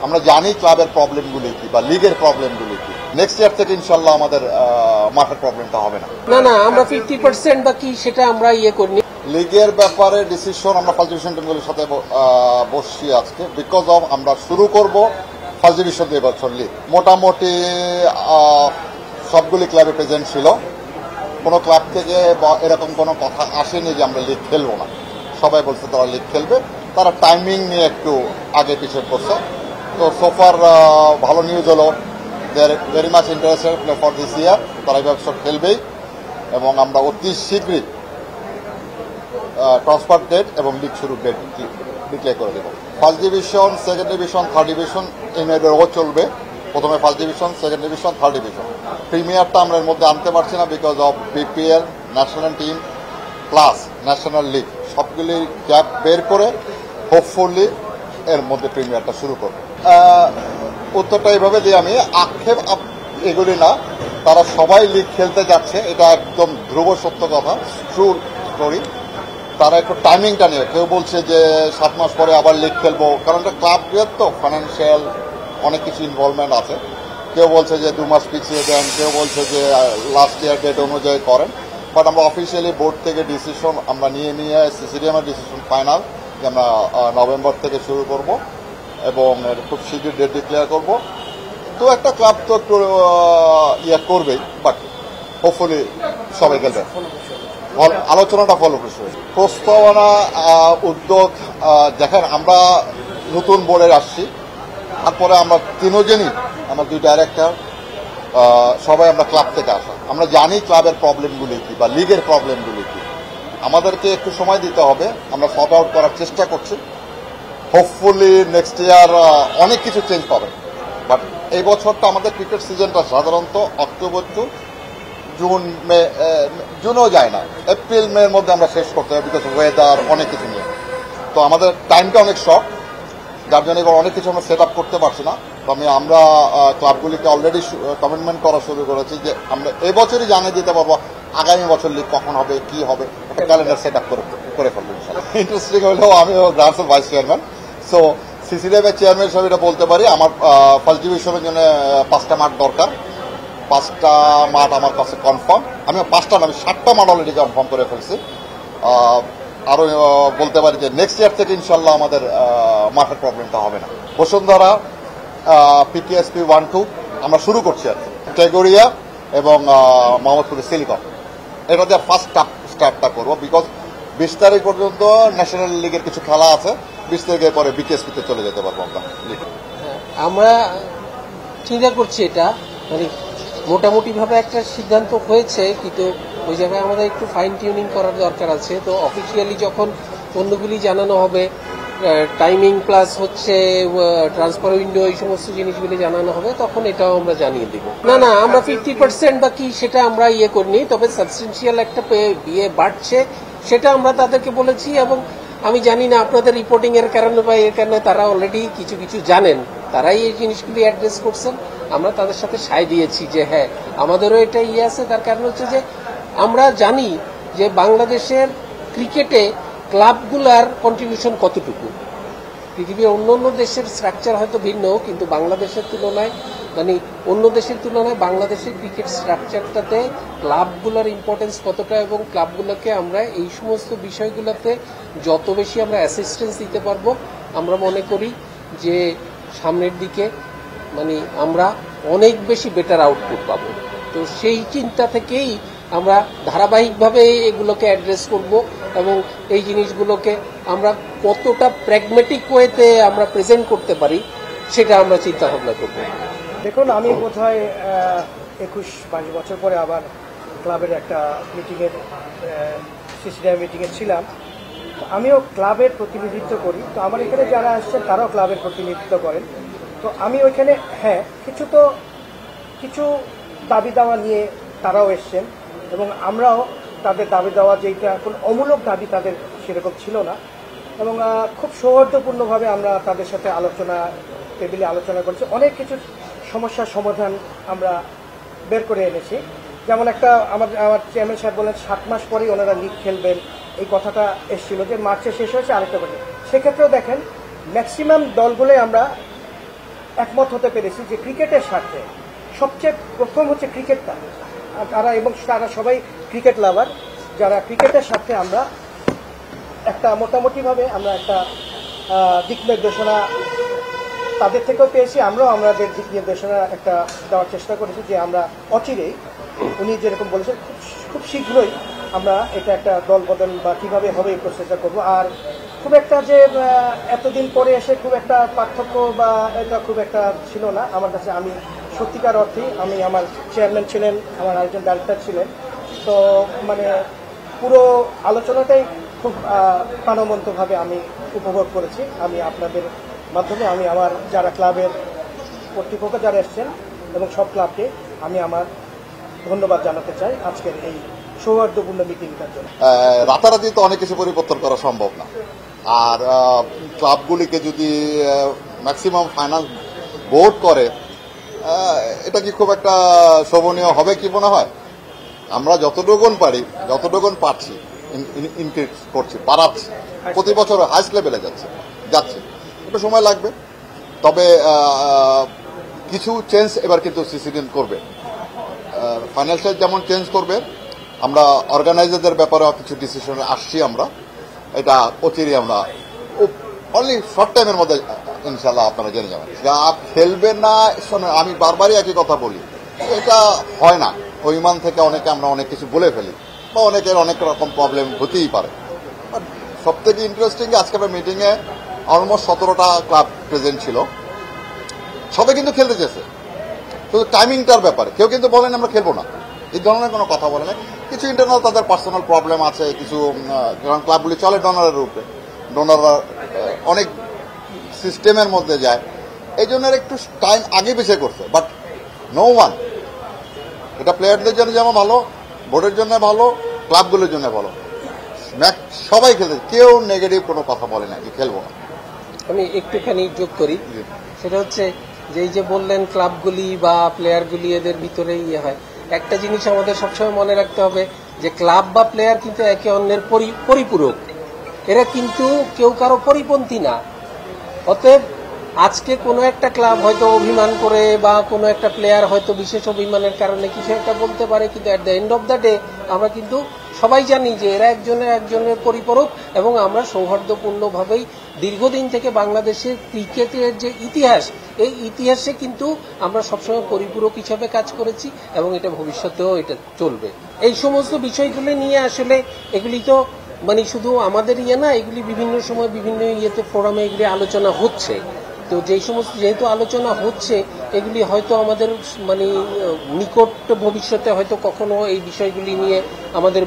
আমরা জানি ক্লাবের প্রবলেমগুলি কি বা লিগের প্রবলেমগুলি কি। নেক্সট ইয়ার থেকে ইনশাল্লাহ আমাদের মাঠের প্রবলেমটা হবে না। না আমরা 50% বা কি সেটা আমরা করিনি। লিগের ব্যাপারে ডিসিশন আমরা ফার্স্ট ডিভিশন টিমগুলির সাথে বসছি আজকে, বিকজ অফ আমরা শুরু করব ফার্স্ট ডিভিশন দিয়ে বছর লিগ। মোটামুটি সবগুলি ক্লাবে প্রেজেন্ট ছিল, কোনো ক্লাব থেকে এরকম কোনো কথা আসেনি যে আমরা লিগ খেলবো না। সবাই বলছে তারা লিগ খেলবে, তারা টাইমিং নিয়ে একটু আগে পিছিয়ে পড়ছে। তো সোফার ভালো নিউজ হলো they are very much interested play for this year, তারা এই বছর খেলবেই এবং আমরা অতি শীঘ্রই ট্রান্সফার ডেট এবং লিগ শুরুর ডেট ডিক্লেয়ার করে দেব। First division, second division, third division এই মেয়েদেরও চলবে। প্রথমে first division, second division, third division. প্রিমিয়ারটা আমরা এর মধ্যে আনতে পারছি না because of BPL, national team plus national league সবগুলি গ্যাপ বের করে হোপফুলি এর মধ্যে প্রিমিয়ারটা শুরু করব। উত্তরটা এইভাবে দিয়ে আমি আক্ষেপ এগুলি না, তারা সবাই লিগ খেলতে যাচ্ছে, এটা একদম ধ্রুব সত্য কথা, ট্রু স্টোরি। তারা একটু টাইমিংটা নিয়ে, কেউ বলছে যে 7 মাস পরে আবার লিগ খেলবো, কারণ এটা ক্লাবের তো ফাইন্যান্সিয়াল অনেক কিছু ইনভলভমেন্ট আছে। কেউ বলছে যে 2 মাস পিছিয়ে দেন, কেউ বলছে যে লাস্ট ইয়ার ডেট অনুযায়ী করেন। বাট আমরা অফিসিয়ালি বোর্ড থেকে ডিসিশন আমরা নিয়ে সিসিডিএমের ডিসিশন ফাইনাল যে আমরা নভেম্বর থেকে শুরু করব এবং খুব শীঘ্রই ডেট ডিক্লেয়ার করব। তো একটা ক্লাব তো একটু করবেই, বাট হোপফুলি সবাই খেলবে। আলোচনাটা ফলপ্রসূ, প্রস্তাবনা, উদ্যোগ দেখেন আমরা নতুন বোর্ডে আসছি, তারপরে আমরা তিনজনই, আমার 2 ডাইরেক্টর, সবাই আমরা ক্লাব থেকে আসা। আমরা জানি ক্লাবের প্রবলেমগুলি কি বা লিগের প্রবলেমগুলি কি। আমাদেরকে একটু সময় দিতে হবে, আমরা সর্ট আউট করার চেষ্টা করছি। হোপফুলি নেক্সট ইয়ার অনেক কিছু চেঞ্জ পাবে। বাট এই বছরটা আমাদের ক্রিকেট সিজনটা সাধারণত অক্টোবর টু জুন, মে, জুনও যায় না, এপ্রিল মের মধ্যে আমরা শেষ করতে হবে বিকজ ওয়েদার অনেক কিছু নিয়ে। তো আমাদের টাইমটা অনেক শর্ট, যার জন্য এবার অনেক কিছু আমরা সেট আপ করতে পারছি না। তো আমরা ক্লাবগুলিকে অলরেডি কমিটমেন্ট করা শুরু করেছি যে আমরা এবছরই জানিয়ে দিতে পারবো আগামী বছর লিগ কখন হবে, কি হবে, একটা ক্যালেন্ডার সেট আপ করে ফেলবো। ইন্টারেস্টিং হলেও আমিও গ্রান্টসের ভাইস চেয়ারম্যান, সো সিসিডিএমের চেয়ারম্যান হিসেবে এটা বলতে পারি আমার ফার্স্ট ডিভিশনের জন্য 5টা মাঠ দরকার। 5টা মাঠ আমার কাছে কনফার্ম। আমি 5টা না, আমি 7টা মাঠ অলরেডি কনফার্ম করে ফেলছি। আরও বলতে পারি যে নেক্সট ইয়ার থেকে ইনশাল্লাহ আমাদের মাঠের প্রবলেমটা হবে না। বসুন্ধরা, পিটিএসপি 1-2 আমরা শুরু করছি আর কি, টেগোরিয়া এবং মোহাম্মদপুরের সিলিকন, এটা দিয়ে ফার্স্ট স্টার্টটা করবো বিকজ 20 তারিখ পর্যন্ত ন্যাশনাল লিগের কিছু খেলা আছে। 20 তারিখের পরে বিকেএসপিতে চলে যেতে পারবো আমরা। আমরা চিন্তা করছি এটা মানে মোটামুটিভাবে একটা সিদ্ধান্ত হয়েছে, কিন্তু ওই জায়গায় আমাদের একটু ফাইন টিউনিং করার দরকার আছে। তো অফিসিয়ালি যখন অন্যগুলি জানানো হবে, টাইমিং প্লাস হচ্ছে ট্রান্সফার উইন্ডো, এই সমস্ত জিনিসগুলি জানানো হবে, তখন এটাও আমরা জানিয়ে দিব। না আমরা 50% বা কি সেটা আমরা করিনি, তবে সাবস্টেন্সিয়াল একটা বাড়ছে সেটা আমরা তাদেরকে বলেছি। এবং আমি জানি না আপনাদের রিপোর্টিং এর কারণে বা এর কারণে তারা অলরেডি কিছু জানেন, তারাই এই জিনিসগুলি অ্যাড্রেস করছেন। আমরা তাদের সাথে সায় দিয়েছি যে হ্যাঁ আমাদেরও এটা আছে। তার কারণ হচ্ছে যে আমরা জানি যে বাংলাদেশের ক্রিকেটে ক্লাবগুলার কন্ট্রিবিউশন কতটুকু। পৃথিবীর অন্য দেশের স্ট্রাকচার হয়তো ভিন্ন, কিন্তু বাংলাদেশের তুলনায় মানে অন্য দেশের তুলনায় বাংলাদেশের ক্রিকেট স্ট্রাকচারটাতে ক্লাবগুলোর ইম্পর্টেন্স কতটা, এবং ক্লাবগুলোকে আমরা এই সমস্ত বিষয়গুলোতে যত বেশি আমরা অ্যাসিস্ট্যান্স দিতে পারবো, আমরা মনে করি যে সামনের দিকে মানে আমরা অনেক বেশি বেটার আউটপুট পাবো। তো সেই চিন্তা থেকেই আমরা ধারাবাহিকভাবে এগুলোকে অ্যাড্রেস করব এবং এই জিনিসগুলোকে আমরা কতটা প্র্যাগমেটিক ওয়েতে আমরা প্রেজেন্ট করতে পারি সেটা আমরা চিন্তা ভাবনা করব। দেখুন, আমি বোধহয় 21-22 বছর পরে আবার ক্লাবের একটা মিটিংয়ের সিসিডিএম মিটিংয়ে ছিলাম। আমিও ক্লাবের প্রতিনিধিত্ব করি, তো আমার এখানে যারা আসছেন তারাও ক্লাবের প্রতিনিধিত্ব করেন। তো আমি ওইখানে কিছু দাবি দাওয়া নিয়ে তারাও এসছেন এবং আমরাও তাদের দাবি দেওয়া যেটা কোনো অমূলক দাবি তাদের সেরকম ছিল না, এবং খুব সৌহার্দ্যপূর্ণভাবে আমরা তাদের সাথে টেবিলে আলোচনা করেছি। অনেক কিছু সমস্যার সমাধান আমরা বের করে এনেছি। যেমন আমার চেয়ারম্যান সাহেব বলেন 7 মাস পরেই ওনারা লিগ খেলবেন, এই কথাটা এসেছিল যে মার্চে শেষ হয়েছে আরেকটা বছর। সেক্ষেত্রেও দেখেন ম্যাক্সিমাম দলগুলোই আমরা একমত হতে পেরেছি যে ক্রিকেটের স্বার্থে সবচেয়ে প্রথম হচ্ছে ক্রিকেটটা, তারা এবং তারা সবাই ক্রিকেট লাভার, যারা ক্রিকেটের স্বার্থে আমরা একটা মোটামুটিভাবে আমরা একটা দিক নির্দেশনা তাদের থেকেও পেয়েছি, আমরাও আমাদের দিক নির্দেশনা একটা দেওয়ার চেষ্টা করেছি যে আমরা অচিরেই, উনি যেরকম বলেছেন খুব শীঘ্রই আমরা এটা একটা দল বদল বা কীভাবে হবে এই প্রসেসটা করবো। আর খুব একটা যে এতদিন পরে এসে খুব একটা পার্থক্য বা এটা খুব একটা ছিল না আমার কাছে। আমি সত্যিকার অর্থেই আমি, আমার চেয়ারম্যান ছিলেন, আমার আরেকজন ডাইরেক্টর ছিলেন, তো মানে পুরো আলোচনাটাই খুব প্রাণবন্তভাবে আমি উপভোগ করেছি। আমি আপনাদের মাধ্যমে আমি আমার যারা ক্লাবের কর্তৃপক্ষ যারা এসছেন এবং সব ক্লাবকে আমি আমার ধন্যবাদ জানাতে চাই আজকের এই সৌহার্দ্যপূর্ণ মিটিংটার জন্য। রাতারাতি তো অনেক কিছু পরিবর্তন করা সম্ভব না, আর ক্লাবগুলিকে যদি ম্যাক্সিমাম ফাইনাল বোর্ড করে, এটা কি খুব একটা শোভনীয় হবে কি মনে হয়? আমরা যতটুকুন পারি, যতটুকুন পারছি ইনক্রিজ করছি, বাড়াচ্ছি, প্রতি বছর হাইস্ট লেভেলে যাচ্ছে, একটু সময় লাগবে। তবে কিছু চেঞ্জ এবার কিন্তু সিসিডিএন করবে, ফাইন্যান্সিয়াল যেমন চেঞ্জ করবে, আমরা অর্গানাইজারদের ব্যাপারে কিছু ডিসিশনে আসছি। আমরা এটা অচিরেই আমরা অনলি শর্ট টাইমের মধ্যে ইনশাল্লাহ আপনারা জেনে যাবেন। ক্লাব খেলবে না, আমি বারবারই একই কথা বলি, এটা হয় না। অভিমান থেকে অনেকে আমরা অনেক কিছু বলে ফেলি, বা অনেকের অনেক রকম প্রবলেম হতেই পারে। সব থেকে ইন্টারেস্টিং, আজকে আমরা মিটিংয়ে অলমোস্ট 17টা ক্লাব প্রেজেন্ট ছিল, সবাই কিন্তু খেলতে চেয়েছে, শুধু টাইমিংটার ব্যাপারে কেউ কিন্তু বলেন আমরা খেলবো না, এই ধরনের কোনো কথা বলে না। কিছু ইন্টারনাল তাদের পার্সোনাল প্রবলেম আছে, কিছু কারণ ক্লাবগুলি চলে ডোনারের রূপে, ডোনাররা অনেক সিস্টেমের মধ্যে যায়, এই জন্য একটু টাইম আগে পিছিয়ে করছে। বাট নো ওয়ান, এটা প্লেয়ারদের জন্য যেমন ভালো, বোর্ডের জন্য ভালো, ক্লাবগুলোর জন্য ভালো, সবাই খেলতে, কেউ নেগেটিভ কোনো কথা বলে না যে খেলবো না। আমি একটুখানি যোগ করি, সেটা হচ্ছে যে এই যে বললেন ক্লাবগুলি বা প্লেয়ারগুলি এদের ভিতরে ইয়ে হয়, একটা জিনিস আমাদের সবসময় মনে রাখতে হবে যে ক্লাব বা প্লেয়ার কিন্তু একে অন্যের পরিপূরক, এরা কিন্তু কেউ কারো পরিপন্থী না। অতএব আজকে কোনো একটা ক্লাব হয়তো অভিমান করে বা কোনো একটা প্লেয়ার হয়তো বিশেষ অভিমানের কারণে কিছু একটা বলতে পারে, কিন্তু at the end of the day আমরা কিন্তু সবাই জানি যে এরা একজনের পরিপূরক, এবং আমরা সৌহার্দ্যপূর্ণভাবেই দীর্ঘদিন থেকে বাংলাদেশের ক্রিকেটের যে ইতিহাস, এই ইতিহাসে কিন্তু আমরা সবসময় পরিপূরক হিসাবে কাজ করেছি এবং এটা ভবিষ্যতেও এটা চলবে। এই সমস্ত বিষয়গুলো নিয়ে আসলে এগুলি তো মানে শুধু আমাদের ইয়ে না, এগুলি বিভিন্ন সময় বিভিন্ন ইয়েতে ফোরামে এগুলি আলোচনা হচ্ছে। তো যেই সমস্ত যেহেতু আলোচনা হচ্ছে, এগুলি হয়তো আমাদের মানে নিকট ভবিষ্যতে হয়তো কখনো এই বিষয়গুলি নিয়ে আমাদের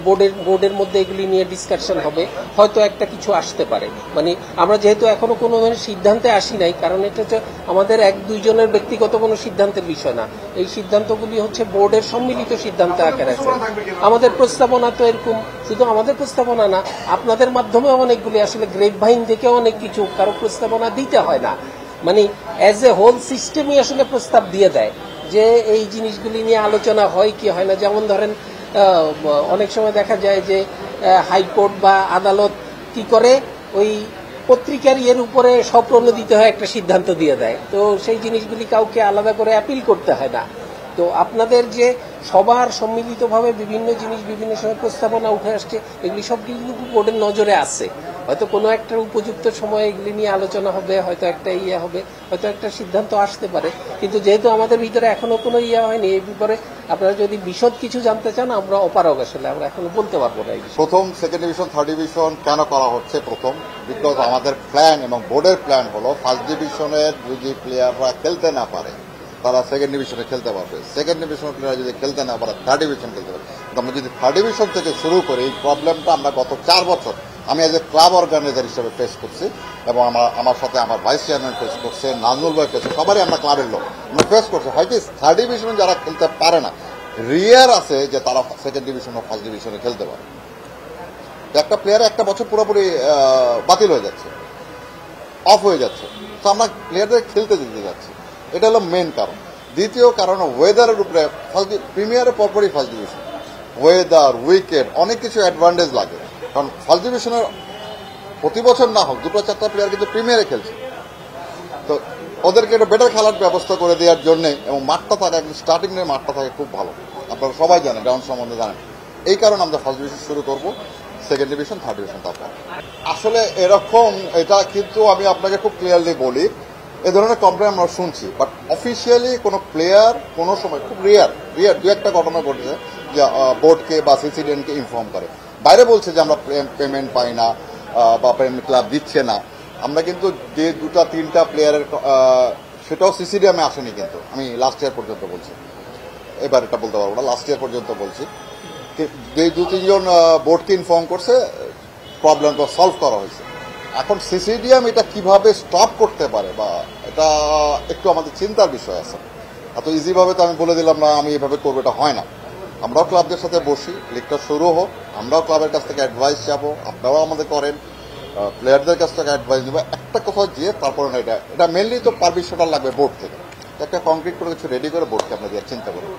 বোর্ডের মধ্যে এগুলি নিয়ে ডিসকাশন হবে, হয়তো একটা কিছু আসতে পারে। মানে আমরা যেহেতু এখনো কোনো ধরনের সিদ্ধান্তে আসি নাই, কারণ এটা হচ্ছে আমাদের এক দুইজনের ব্যক্তিগত কোনো সিদ্ধান্তের বিষয় না, এই সিদ্ধান্তগুলি হচ্ছে বোর্ডের সম্মিলিত সিদ্ধান্ত আকারে আছে। আমাদের প্রস্তাবনা তো এরকম, শুধু আমাদের প্রস্তাবনা না, আপনাদের মাধ্যমেও অনেকগুলি আসলে গ্রেপ ভাইন থেকে অনেক কিছু কারো প্রস্তাবনা দিতে হয় না, মানে অ্যাজ এ হোল সিস্টেমই আসলে প্রস্তাব দিয়ে দেয় যে এই জিনিসগুলি নিয়ে আলোচনা হয় কি হয় না। যেমন ধরেন অনেক সময় দেখা যায় যে হাইকোর্ট বা আদালত কি করে, ওই পত্রিকার ইয়ের উপরে স্বপ্রণোদিত হয় একটা সিদ্ধান্ত দিয়ে দেয়, তো সেই জিনিসগুলি কাউকে আলাদা করে অ্যাপিল করতে হয় না। তো আপনাদের যে সবার সম্মিলিতভাবে বিভিন্ন জিনিস বিভিন্ন সময় প্রস্তাবনা উঠে আসছে, এগুলি সব কিন্তু বোর্ডের নজরে আছে। হয়তো কোনো একটা উপযুক্ত সময়ে এগুলি নিয়ে আলোচনা হবে, হয়তো একটা ইয়ে হবে, হয়তো একটা সিদ্ধান্ত আসতে পারে। কিন্তু যেহেতু আমাদের ভিতরে এখনো কোনো ইয়ে হয়নি এই ব্যাপারে, আপনারা যদি বিশদ কিছু জানতে চান আমরা অপারগ, আসলে আমরা এখনো বলতে পারবো না। প্রথম, সেকেন্ড ডিভিশন, থার্ড ডিভিশন কেন করা হচ্ছে? প্রথম, বিকজ আমাদের প্ল্যান এবং বোর্ডের প্ল্যান হলো ফার্স্ট ডিভিশনের যদি প্লেয়াররা খেলতে না পারে তারা সেকেন্ড ডিভিশনে খেলতে পারবে, সেকেন্ড ডিভিশনের প্লেয়ার যদি খেলতে না পারে থার্ড ডিভিশন খেলতে পারবে। আমরা যদি থার্ড ডিভিশন থেকে শুরু করি, এই প্রবলেমটা আমরা গত 4 বছর আমি এজ এ ক্লাব অর্গানাইজার হিসেবে ফেস করছি, এবং আমার সাথে আমার ভাইস চেয়ারম্যান ফেস করছে, নাজমুল ভাই ফেস, সবারই আমরা ক্লাবের লোক আমরা ফেস করছি। হয়তো থার্ড ডিভিশনে যারা খেলতে পারে না, রিয়ার আছে যে তারা সেকেন্ড ডিভিশন ও ফার্স্ট ডিভিশনে খেলতে পারে। একটা প্লেয়ার একটা বছর পুরোপুরি বাতিল হয়ে যাচ্ছে, অফ হয়ে যাচ্ছে, তো আমরা প্লেয়ারদের খেলতে দিতে যাচ্ছি, এটা হলো মেন কারণ। দ্বিতীয় কারণ ওয়েদারের উপরে, প্রিমিয়ারের পরপরই ফার্স্ট ডিভিশন, ওয়েদার, উইকেট, অনেক কিছু অ্যাডভান্টেজ লাগে। কারণ ফার্স্ট ডিভিশনের প্রতি বছর না হোক 2-4টা প্লেয়ার কিন্তু প্রিমিয়ারে খেলছে, তো ওদেরকে একটা বেটার খেলার ব্যবস্থা করে দেওয়ার জন্য, এবং মাঠটা থাকে একদম স্টার্টিং এর মাঠটা থাকে খুব ভালো, আপনারা সবাই জানেন, গ্রাউন্ড সম্বন্ধে জানেন। এই কারণে আমরা ফার্স্ট ডিভিশন শুরু করব, সেকেন্ড ডিভিশন, থার্ড ডিভিশন তারপর। আসলে এরকম, এটা কিন্তু আমি আপনাকে খুব ক্লিয়ারলি বলি, এ ধরনের কমপ্লেন আমরা শুনছি, বাট অফিসিয়ালি কোনো প্লেয়ার কোনো সময়, খুব রেয়ার দু একটা ঘটনা ঘটেছে যে বোর্ডকে বা সিসিডিএনকে ইনফর্ম করে, বাইরে বলছে যে আমরা পেমেন্ট পাই না বা পেমেন্ট ক্লাব দিচ্ছে না। আমরা কিন্তু যে দুটা তিনটা প্লেয়ারের, সেটাও সিসিডিএমে আসেনি, কিন্তু আমি লাস্ট ইয়ার পর্যন্ত বলছি, এবার এটা বলতে পারবো না, লাস্ট ইয়ার পর্যন্ত বলছি, যে দু তিনজন বোর্ডকে ইনফর্ম করছে, প্রবলেমটা সলভ করা হয়েছে। এখন সিসিডিএম এটা কিভাবে স্টপ করতে পারে, বা এটা একটু আমাদের চিন্তার বিষয় আছে। এত ইজিভাবে তো আমি বলে দিলাম না আমি এভাবে করবো, এটা হয় না। আমরাও ক্লাবদের সাথে বসি, লিগটা শুরু হোক, আমরাও ক্লাবের কাছ থেকে অ্যাডভাইস যাবো, আপনারাও আমাদের করেন, প্লেয়ারদের কাছ থেকে অ্যাডভাইস নেবো, একটা কোথাও গিয়ে তারপরে না, এটা মেনলি তো পারমিশনটা লাগবে বোর্ড থেকে, একটা কংক্রিট করে কিছু রেডি করে বোর্ডকে আমরা দিয়ে চিন্তা করবো।